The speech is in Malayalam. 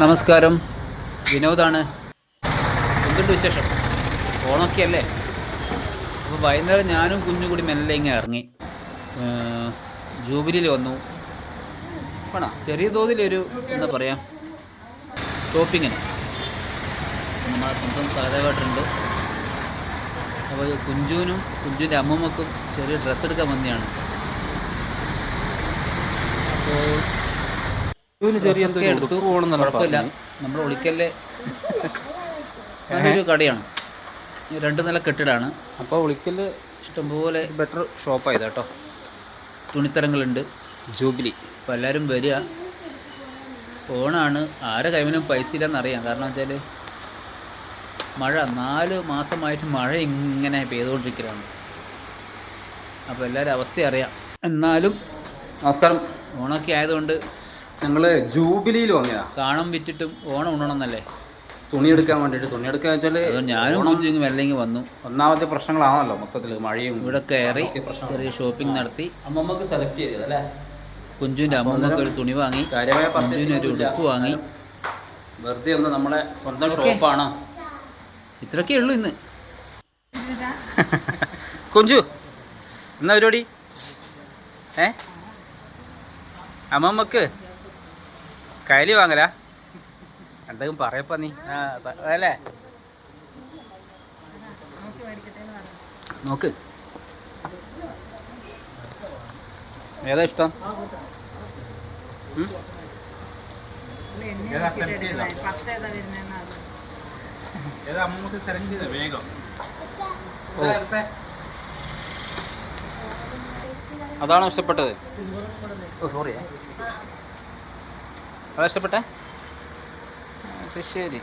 നമസ്കാരം, വിനോദാണ്. എന്തുണ്ട് വിശേഷം? ഓണമൊക്കെ അല്ലേ? അപ്പോൾ വൈകുന്നേരം ഞാനും കുഞ്ഞും കൂടി മെല്ലെ ഇങ്ങനെ ഇറങ്ങി ജൂബിലിയിൽ വന്നു. വേണം ചെറിയ തോതിലൊരു എന്താ പറയുക ഷോപ്പിങ്ങിന്. നമ്മുടെ സ്വന്തം സഹദേവേട്ടനുണ്ട്. അപ്പോൾ കുഞ്ചുവിൻ്റെ അമ്മമ്മക്കും ചെറിയ ഡ്രസ്സ് എടുക്കാൻ വന്നതാണ്. അപ്പോൾ ചെറിയ എടുത്തു, കുഴപ്പമില്ല. നമ്മുടെ ഒളിക്കലിലെ നല്ലൊരു കടയാണ്, 2 നില കെട്ടിടമാണ്. അപ്പോൾ ഒളിക്കൽ ഇഷ്ടംപോലെ ബെറ്റർ ഷോപ്പായത് കേട്ടോ. തുണിത്തരങ്ങളുണ്ട്, ജൂബിലി. അപ്പോൾ എല്ലാവരും വരിക. ഓണാണ്, ആരെ കൈവനും പൈസ ഇല്ലെന്നറിയാം. കാരണം വെച്ചാൽ മഴ 4 മാസമായിട്ട് മഴ ഇങ്ങനെ പെയ്തുകൊണ്ടിരിക്കുകയാണ്. അപ്പോൾ എല്ലാവരും അവസ്ഥ അറിയാം. എന്നാലും നമസ്കാരം. ഓണമൊക്കെ ആയതുകൊണ്ട് ഞങ്ങൾ ജൂബിലിയിൽ വന്നതാണ്. കാണം വിറ്റിട്ടും ഓണം ഉണ്ണണമെന്നല്ലേ. തുണിയെടുക്കാൻ വേണ്ടിയിട്ട്. തുണിയെടുക്കുക വെച്ചാൽ ഞാനും കുഞ്ചും വെല്ലെങ്കിൽ വന്നു. ഒന്നാമത്തെ പ്രശ്നങ്ങളാണല്ലോ മൊത്തത്തിൽ, മഴയും. ഇവിടെ കയറി ചെറിയ ഷോപ്പിംഗ് നടത്തി. അമ്മമ്മക്ക് സെലക്ട് ചെയ്തത് അല്ലേ? കുഞ്ചുവിൻ്റെ അമ്മമ്മക്ക് ഒരു തുണി വാങ്ങി, കുഞ്ചുവിനൊരു ഉടുപ്പ് വാങ്ങി. വെറുതെ ഒന്ന് നമ്മളെ സ്വന്തം ഷോപ്പാണ്. ഇത്രയൊക്കെ ഉള്ളൂ ഇന്ന്. കുഞ്ചു എന്നാ പരിപാടി? അമ്മമ്മക്ക് കൈലി വാങ്ങല എന്തെങ്കിലും പറയപ്പ നീ അല്ലേ? നോക്ക്, ഏതാ ഇഷ്ടം? അതാണോ ഇഷ്ടപ്പെട്ടത്? ഓ സോറി, അതാ ഇഷ്ടപ്പെട്ടെ? ശരി.